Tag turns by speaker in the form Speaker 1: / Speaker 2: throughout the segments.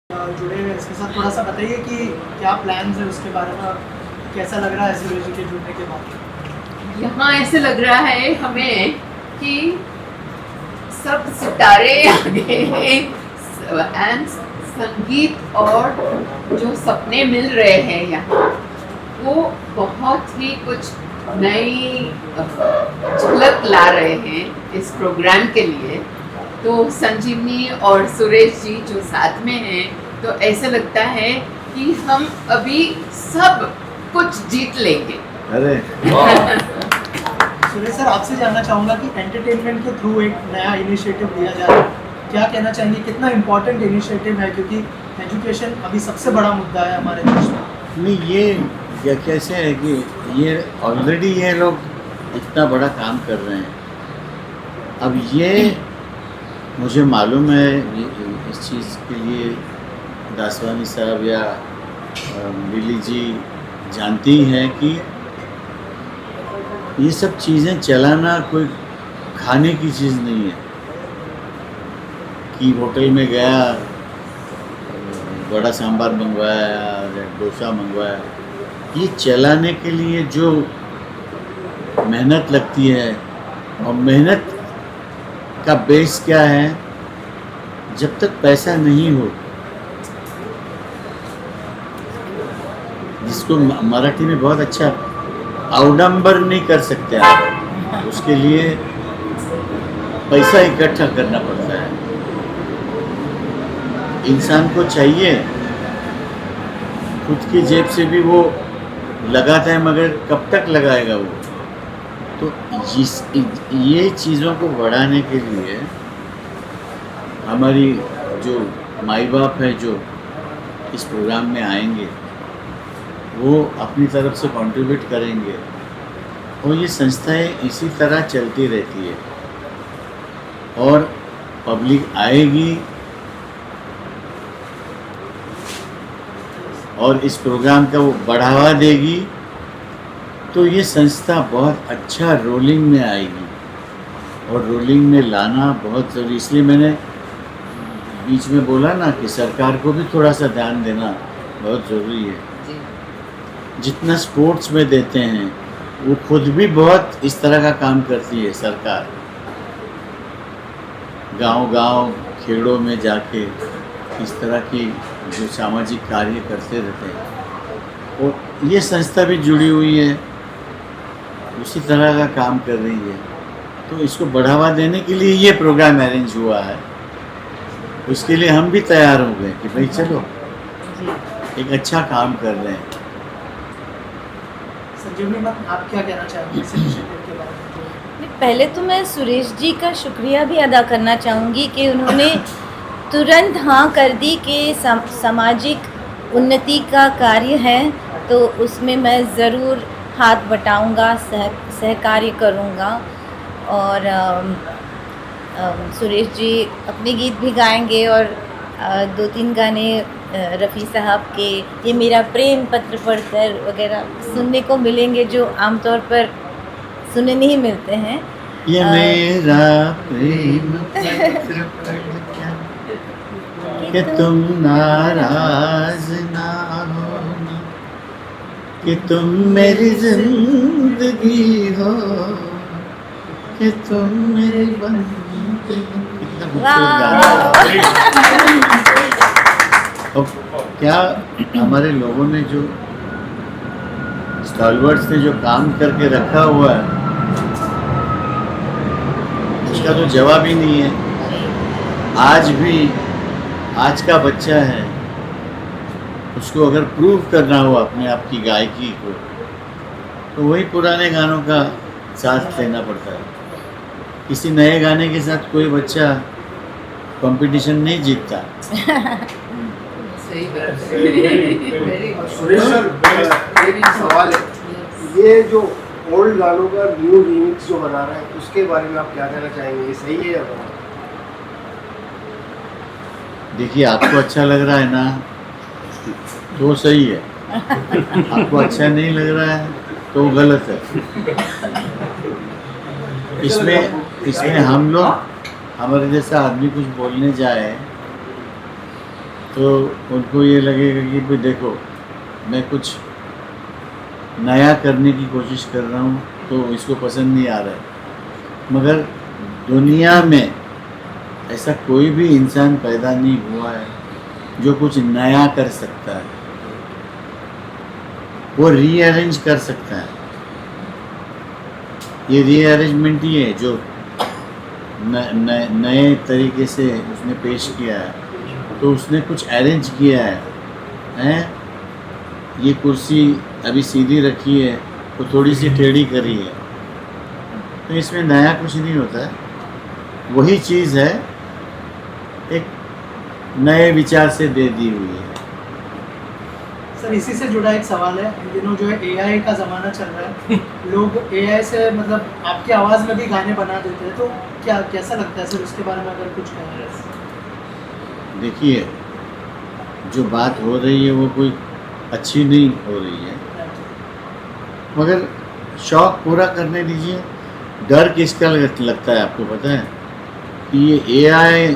Speaker 1: जुड़े हुए हैं, इसके साथ थोड़ा सा बताइए कि क्या प्लान्स है उसके बारे में और कैसा लग रहा है सूरज जी के जुड़ने के बाद।
Speaker 2: यहाँ ऐसे लग रहा है हमें कि सब सितारे आ गए हैं एंड संगीत और जो सपने मिल रहे हैं यहाँ वो बहुत ही कुछ नई झलक ला रहे हैं इस प्रोग्राम के लिए। तो संजीवनी और सुरेश जी जो साथ में हैं तो ऐसा लगता है कि हम अभी सब कुछ जीत लेंगे।
Speaker 3: अरे
Speaker 1: सुरेश सर, आपसे जानना चाहूँगा कि एंटरटेनमेंट के थ्रू एक नया इनिशिएटिव लिया जा रहा है, क्या कहना चाहेंगे, कितना इम्पोर्टेंट इनिशिएटिव है, क्योंकि एजुकेशन अभी सबसे बड़ा मुद्दा है हमारे देश में।
Speaker 3: नहीं, ये कैसे है कि ये ऑलरेडी ये लोग इतना बड़ा काम कर रहे हैं। अब ये मुझे मालूम है इस चीज़ के लिए दासवानी साहब या लिली जी जानती हैं कि ये सब चीज़ें चलाना कोई खाने की चीज़ नहीं है कि होटल में गया बड़ा सांभर मंगवाया या डोसा मंगवाया। ये चलाने के लिए जो मेहनत लगती है, और मेहनत का बेस क्या है, जब तक पैसा नहीं हो, जिसको मराठी में बहुत अच्छा अवडंबर नहीं कर सकते आप, उसके लिए पैसा इकट्ठा करना पड़ता है। इंसान को चाहिए खुद की जेब से भी वो लगाता है, मगर कब तक लगाएगा वो। तो ये चीज़ों को बढ़ाने के लिए हमारी जो माई बाप है जो इस प्रोग्राम में आएंगे वो अपनी तरफ से कंट्रीब्यूट करेंगे, और ये संस्थाएं इसी तरह चलती रहती है और पब्लिक आएगी और इस प्रोग्राम का वो बढ़ावा देगी, तो ये संस्था बहुत अच्छा रोलिंग में आएगी। और रोलिंग में लाना बहुत ज़रूरी, इसलिए मैंने बीच में बोला ना कि सरकार को भी थोड़ा सा ध्यान देना बहुत ज़रूरी है। जितना स्पोर्ट्स में देते हैं वो खुद भी बहुत इस तरह का काम करती है सरकार, गांव-गांव खेड़ों में जाके इस तरह की जो सामाजिक कार्य करते रहते हैं, और ये संस्था भी जुड़ी हुई है, उसी तरह का काम कर रही है। तो इसको बढ़ावा देने के लिए ये प्रोग्राम अरेंज हुआ है। उसके लिए हम भी तैयार हो गए कि भाई चलो एक अच्छा काम कर रहे हैं।
Speaker 1: संजीवनी मैम, आप क्या कहना चाहेंगे इस इनिशिएटिव के बारे में?
Speaker 4: पहले तो मैं सुरेश जी का शुक्रिया भी अदा करना चाहूँगी कि उन्होंने तुरंत हाँ कर दी कि सामाजिक उन्नति का कार्य है तो उसमें मैं ज़रूर हाथ बटाऊँगा, सहकार्य करूँगा। और सुरेश जी अपने गीत भी गाएंगे और 2-3 गाने रफ़ी साहब के ये मेरा प्रेम पत्र पढ़कर वगैरह सुनने को मिलेंगे, जो आमतौर पर सुनने नहीं मिलते हैं।
Speaker 3: ये मेरा प्रेम पत्र पढ़कर कि तुम नाराज ना होना, कि तुम मेरी जिंदगी हो, कि तुम मेरी बंदगी। कितना खूबसूरत गाना है। और क्या हमारे लोगों ने जो स्टॉलवर्ड्स ने जो काम करके रखा हुआ है उसका तो जवाब ही नहीं है। आज भी आज का बच्चा है, उसको अगर प्रूव करना हो अपने आप की गायकी को, तो वही पुराने गानों का साथ लेना पड़ता है। किसी नए गाने के साथ कोई बच्चा कंपटीशन नहीं जीतता।
Speaker 2: सही बात है।
Speaker 5: सुरेश सर, मेरी सवाल है, ये जो ओल्ड गानों का न्यू रीमिक्स जो बना रहा है उसके बारे में आप क्या कहना चाहेंगे, ये सही है या गलत?
Speaker 3: देखिए, आपको अच्छा लग रहा है ना तो सही है, आपको अच्छा नहीं लग रहा है तो गलत है। इसमें हम लोग, हमारे जैसा आदमी कुछ बोलने जाए तो उनको ये लगेगा कि भाई देखो मैं कुछ नया करने की कोशिश कर रहा हूँ तो इसको पसंद नहीं आ रहा है। मगर दुनिया में ऐसा कोई भी इंसान पैदा नहीं हुआ है जो कुछ नया कर सकता है, वो रीअरेंज कर सकता है। ये रीअरेंजमेंट ही है जो नए तरीके से उसने पेश किया है, तो उसने कुछ अरेंज किया है। ये कुर्सी अभी सीधी रखी है तो थोड़ी सी टेढ़ी करी है, तो इसमें नया कुछ नहीं होता है, वही चीज़ है एक नए विचार से दे दी हुई है।
Speaker 1: सर इसी से जुड़ा एक सवाल है, इन दिनों जो है एआई का ज़माना चल रहा है, लोग एआई से मतलब आपकी आवाज़ में भी गाने बना देते हैं, तो क्या कैसा लगता है सर उसके बारे में अगर कुछ कहें?
Speaker 3: देखिए जो बात हो रही है वो कोई अच्छी नहीं हो रही है, मगर शौक पूरा करने दीजिए। डर किसका लगता है आपको पता है कि ये एआई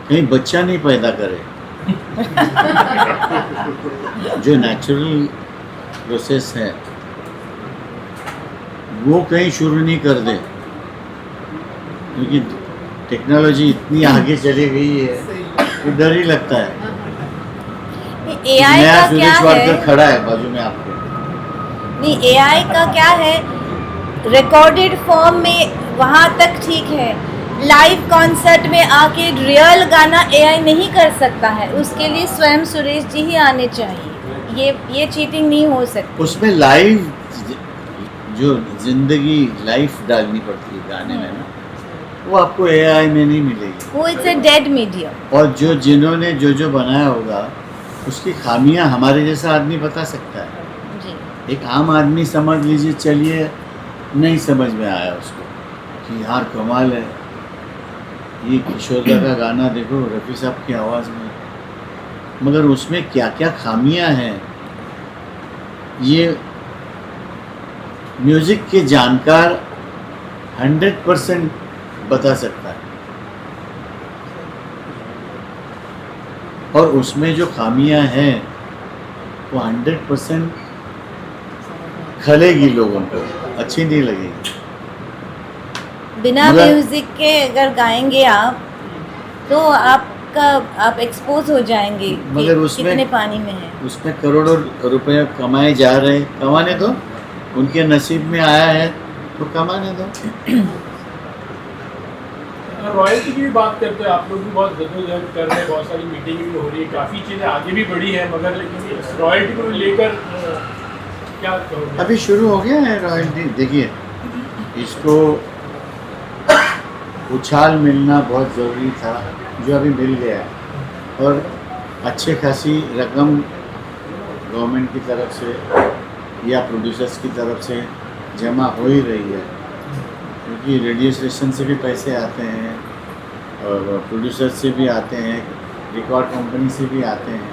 Speaker 3: कहीं बच्चा नहीं पैदा करे। जो नेचुरल प्रोसेस है वो कहीं शुरू नहीं कर दे, क्योंकि टेक्नोलॉजी इतनी आगे चली गई है तो डर ही लगता है।
Speaker 4: एआई
Speaker 3: नया
Speaker 4: का क्या
Speaker 3: सुरेश वाडकर
Speaker 4: है?
Speaker 3: खड़ा है बाजू में आपके।
Speaker 4: नहीं, एआई का क्या है, रिकॉर्डेड फॉर्म में वहाँ तक ठीक है, लाइव कॉन्सर्ट में आके रियल गाना एआई नहीं कर सकता है, उसके लिए स्वयं सुरेश जी ही आने चाहिए। ये चीटिंग नहीं हो सकती।
Speaker 3: उसमें लाइव जो जिंदगी लाइफ डालनी पड़ती है गाने में ना, वो आपको एआई में नहीं मिलेगी।
Speaker 4: वो इट्स अ डेड मीडियम।
Speaker 3: और जिन्होंने जो बनाया होगा उसकी खामियां हमारे जैसा आदमी बता सकता है।
Speaker 4: जी।
Speaker 3: एक आम आदमी समझ लीजिए, चलिए नहीं समझ में आया उसको कि यार कमाल है, ये किशोरदा का गाना देखो रफ़ी साहब की आवाज़ में, मगर उसमें क्या क्या खामियां हैं ये म्यूज़िक के जानकार 100% बता सकता है। और उसमें जो खामियां हैं वो 100% खलेगी, लोगों को अच्छी नहीं लगेगी।
Speaker 4: बिना
Speaker 3: मगर-
Speaker 4: म्यूजिक के अगर गाएंगे आप तो आप एक्सपोज हो जाएंगे कि
Speaker 3: मगर उसमें-
Speaker 4: कितने पानी में है।
Speaker 3: उसमें करोड़ों रुपए कमाए जा रहे हैं, कमाने दो, उनके नसीब में आया है तो कमाने दो।
Speaker 6: रॉयल्टी की भी बात करते हैं, आप लोग भी बहुत जद्दोजहद कर रहे हैं, बहुत सारी मीटिंग भी हो रही है, काफ़ी चीज़ें आगे भी बढ़ी है, मगर लेकिन इस रॉयल्टी को लेकर क्या कहोगे?
Speaker 3: अभी शुरू हो गया है रॉयल्टी। देखिए इसको उछाल मिलना बहुत ज़रूरी था, जो अभी मिल गया है, और अच्छे खासी रकम गवर्नमेंट की तरफ से या प्रोड्यूसर्स की तरफ से जमा हो ही रही है, क्योंकि रेडियो स्टेशन से भी पैसे आते हैं और प्रोड्यूसर से भी आते हैं, रिकॉर्ड कंपनी से भी आते हैं।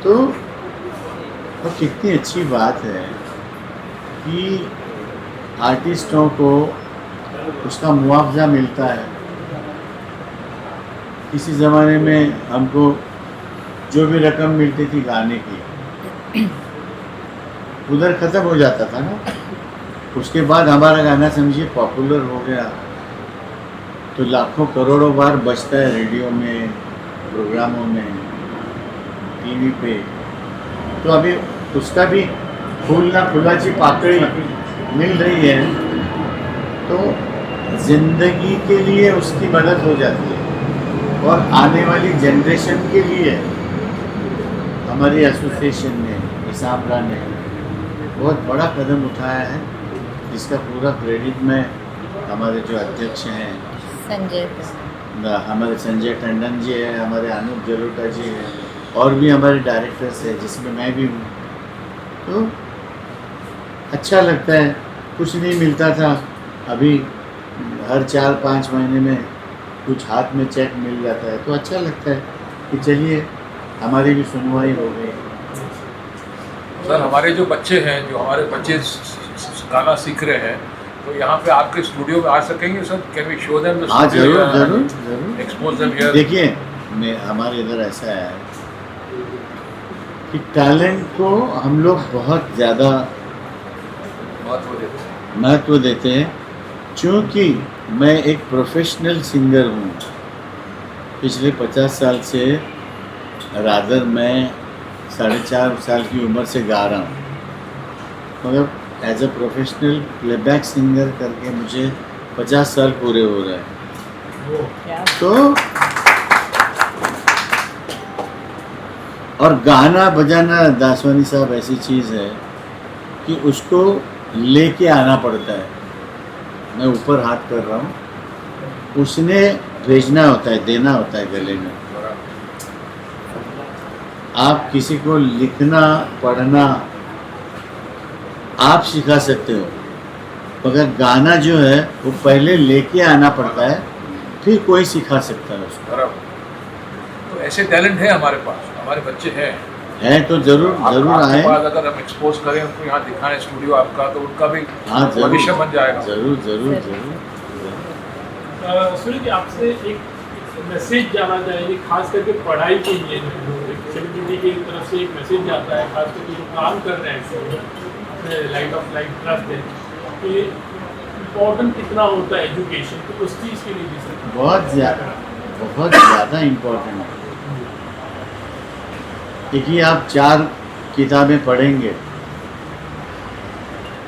Speaker 3: तो कितनी अच्छी बात है कि आर्टिस्टों को उसका मुआवजा मिलता है। किसी ज़माने में हमको जो भी रकम मिलती थी गाने की उधर ख़त्म हो जाता था ना, उसके बाद हमारा गाना समझिए पॉपुलर हो गया तो लाखों करोड़ों बार बजता है रेडियो में, प्रोग्रामों में, टीवी पे। तो अभी उसका भी फूलना फुलाची पाकड़ी मिल रही है, तो ज़िंदगी के लिए उसकी मदद हो जाती है। और आने वाली जनरेशन के लिए हमारी एसोसिएशन ने, इसामरा ने बहुत बड़ा कदम उठाया है, जिसका पूरा क्रेडिट मैं हमारे जो अध्यक्ष हैं हमारे संजय टंडन जी है, हमारे अनूप जलोटा जी हैं, और भी हमारे डायरेक्टर्स हैं जिसमें मैं भी हूँ। तो अच्छा लगता है, कुछ नहीं मिलता था, अभी हर 4-5 महीने में कुछ हाथ में चेक मिल जाता है, तो अच्छा लगता है कि चलिए हमारी भी सुनवाई हो गई।
Speaker 7: सर हमारे जो बच्चे हैं, जो हमारे बच्चे गाना सीख रहे हैं, तो यहाँ पे आपके स्टूडियो में आ सकेंगे sir? Can we show them the
Speaker 3: हाँ
Speaker 7: स्टूडियो?
Speaker 3: जरूर जरूर जरूर
Speaker 7: एक्सपोज देम हियर।
Speaker 3: देखिए में हमारे इधर ऐसा है कि टैलेंट को हम लोग बहुत ज़्यादा महत्व देते हैं, क्योंकि मैं एक प्रोफेशनल सिंगर हूँ। पिछले 50 साल से रादर मैं 4.5 साल की उम्र से गा रहा हूँ, मगर as a professional playback singer करके मुझे 50 साल पूरे हो रहे हैं। तो और गाना बजाना दासवानी साहब ऐसी चीज़ है कि उसको लेके आना पड़ता है। मैं ऊपर हाथ कर रहा हूँ, उसने भेजना होता है, देना होता है गले में। आप किसी को लिखना पढ़ना आप सिखा सकते हो, मगर गाना जो है वो पहले लेके आना पड़ता है, फिर कोई सिखा सकता है उसको।
Speaker 7: बराबर। तो ऐसे टैलेंट है हमारे पास, हमारे बच्चे हैं।
Speaker 3: तो जरूर जरूर
Speaker 7: आपके
Speaker 3: आए।
Speaker 7: पास अगर हम एक्सपोज करें उनको, यहाँ दिखाएं स्टूडियो आपका, तो उनका भी
Speaker 3: हाँ
Speaker 7: भविष्य बन जाएगा।
Speaker 3: जरूर जरूर जरूर।
Speaker 6: सूर्य जी, आपसे एक मैसेज जाना चाहेंगे, खास करके पढ़ाई के लिए। सेलिब्रिटी की तरफ से एक मैसेज जाता है, खास करके जो काम कर रहे हैं अपने लाइट ऑफ लाइफ ट्रस्ट है, कि इम्पोर्टेंट कितना होता है एजुकेशन, तो उस चीज़ के लिए भी सर
Speaker 3: बहुत ज़्यादा इम्पोर्टेंट है। देखिए, आप 4 किताबें पढ़ेंगे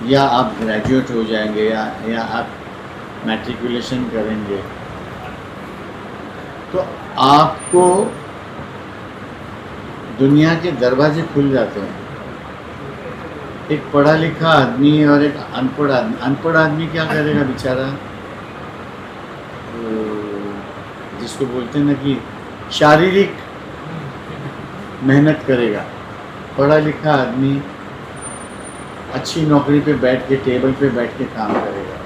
Speaker 3: या आप ग्रेजुएट हो जाएंगे या आप मैट्रिकुलेशन करेंगे, तो आपको दुनिया के दरवाजे खुल जाते हैं। एक पढ़ा लिखा आदमी और एक अनपढ़ आदमी क्या करेगा बेचारा? जिसको बोलते हैं ना कि शारीरिक मेहनत करेगा। पढ़ा लिखा आदमी अच्छी नौकरी पे बैठ के, टेबल पे बैठ के काम करेगा,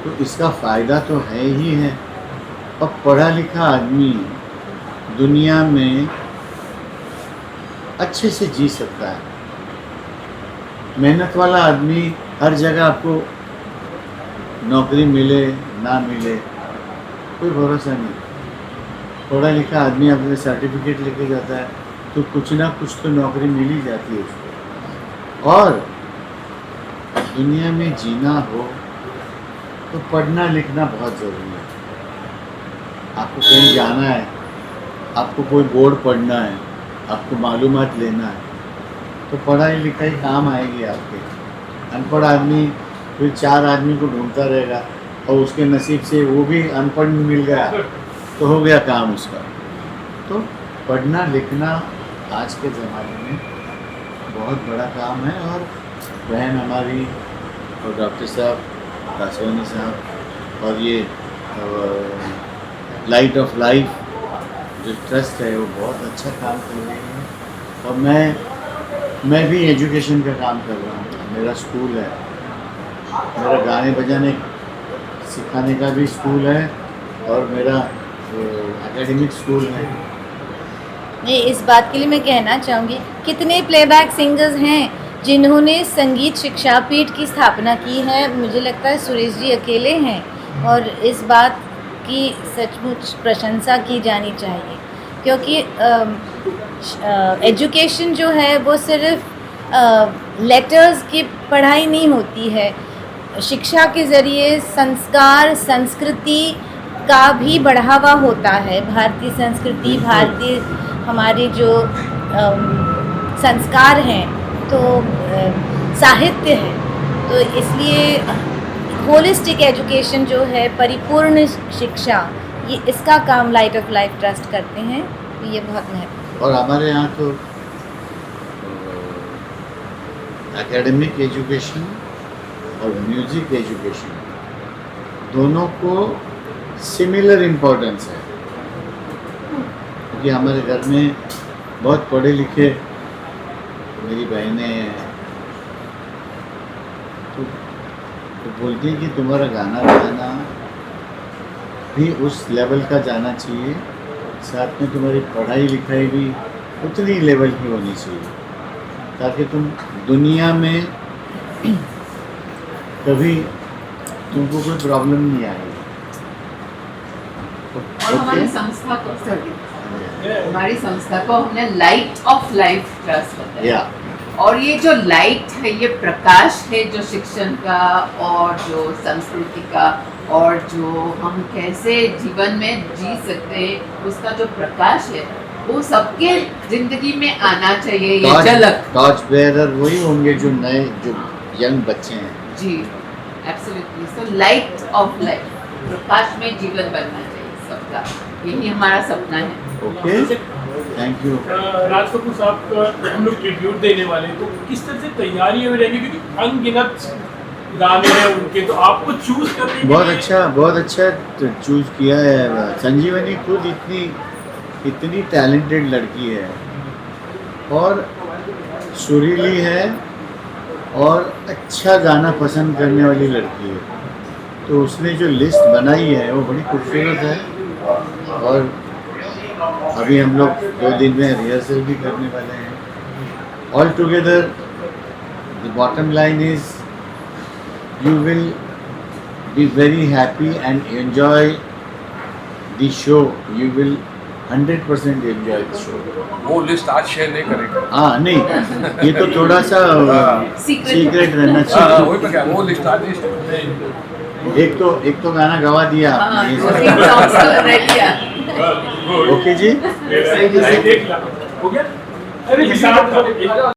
Speaker 3: तो इसका फ़ायदा तो है ही है। और पढ़ा लिखा आदमी दुनिया में अच्छे से जी सकता है। मेहनत वाला आदमी हर जगह आपको नौकरी मिले ना मिले कोई भरोसा नहीं। पढ़ा लिखा आदमी अपने सर्टिफिकेट लेके जाता है तो कुछ ना कुछ तो नौकरी मिल ही जाती है उसको। और दुनिया में जीना हो तो पढ़ना लिखना बहुत ज़रूरी है। आपको कहीं जाना है, आपको कोई बोर्ड पढ़ना है, आपको मालूमात लेना है, तो पढ़ाई लिखाई काम आएगी आपके। अनपढ़ आदमी फिर 4 आदमी को ढूंढता रहेगा और उसके नसीब से वो भी अनपढ़ मिल गया तो हो गया काम उसका। तो पढ़ना लिखना आज के ज़माने में बहुत बड़ा काम है। और बहन हमारी और डॉक्टर साहब, दासवानी साहब और ये लाइट ऑफ लाइफ जो ट्रस्ट है वो बहुत अच्छा काम कर रही है। और मैं भी एजुकेशन का काम कर रहा हूँ। मेरा स्कूल है, मेरा गाने बजाने सिखाने का भी स्कूल है और मेरा एकेडमिक स्कूल है।
Speaker 4: नहीं, इस बात के लिए मैं कहना चाहूँगी, कितने प्लेबैक सिंगर्स हैं जिन्होंने संगीत शिक्षा पीठ की स्थापना की है? मुझे लगता है सुरेश जी अकेले हैं, और इस बात की सचमुच प्रशंसा की जानी चाहिए, क्योंकि एजुकेशन जो है वो सिर्फ लेटर्स की पढ़ाई नहीं होती है। शिक्षा के ज़रिए संस्कार संस्कृति का भी बढ़ावा होता है। भारतीय संस्कृति, भारतीय हमारे जो संस्कार हैं, तो साहित्य है, तो इसलिए होलिस्टिक एजुकेशन जो है, परिपूर्ण शिक्षा, ये इसका काम लाइट ऑफ लाइफ ट्रस्ट करते हैं। तो ये बहुत महत्वपूर्ण।
Speaker 3: और हमारे यहाँ तो एकेडमिक एजुकेशन और म्यूज़िक एजुकेशन दोनों को सिमिलर इम्पोर्टेंस है, क्योंकि हमारे घर में बहुत पढ़े लिखे मेरी बहनें हैं, तो बोलती हैं कि तुम्हारा गाना बजाना भी उस लेवल का जाना चाहिए, साथ में तुम्हारी पढ़ाई लिखाई भी उतनी लेवल की होनी चाहिए, ताकि तुम दुनिया में कभी तुमको कोई प्रॉब्लम नहीं आएगी।
Speaker 2: और हमारी संस्था को हमारी संस्था को हमने लाइट ऑफ लाइफ ट्रस्ट बताया।
Speaker 3: या
Speaker 2: और ये जो लाइट है, ये प्रकाश है जो शिक्षण का और जो संस्कृति का और जो हम कैसे जीवन में जी सकते हैं उसका जो प्रकाश है वो सबके जिंदगी में आना चाहिए। ये झलक
Speaker 3: टॉर्च बेयरर वही होंगे जो नए जो यंग बच्चे हैं।
Speaker 2: जी, absolutely. So light of life, प्रकाश में जीवन बनना चाहिए सबका, यही हमारा सपना है।
Speaker 3: Okay, thank you.
Speaker 6: Raj Kapoor साहब का हम लोग ट्रिब्यूट देने वाले हैं, तो किस तरह से तैयारी में रहेंगी, क्योंकि अनगिनत गाने हैं उनके, तो आपको चूज करने के
Speaker 3: बहुत
Speaker 6: लिए-
Speaker 3: अच्छा चूज किया है। संजीवनी खुद इतनी टैलेंटेड लड़की है और सुरीली है और अच्छा गाना पसंद करने वाली लड़की है, तो उसने जो लिस्ट बनाई है वो बड़ी खूबसूरत है। और अभी हम लोग 2 दिन में रिहर्सल भी करने वाले हैं। All together the bottom line is you will be very happy and enjoy the show. You will 100% enjoy the show.
Speaker 7: वो लिस्ट आज शेयर नहीं करेंगे।
Speaker 3: हाँ नहीं, ये तो थोड़ा सा सीक्रेट रहना
Speaker 7: हाँ,
Speaker 3: चाहिए।
Speaker 7: वही पे क्या वो लिस्ट आज नहीं share-
Speaker 3: एक तो गाना गवा दिया
Speaker 2: हाँ,
Speaker 3: आपने।
Speaker 2: वो songs तो रह लिया।
Speaker 3: ओके जी।
Speaker 6: देख ला, हो गया। अरे ये साथ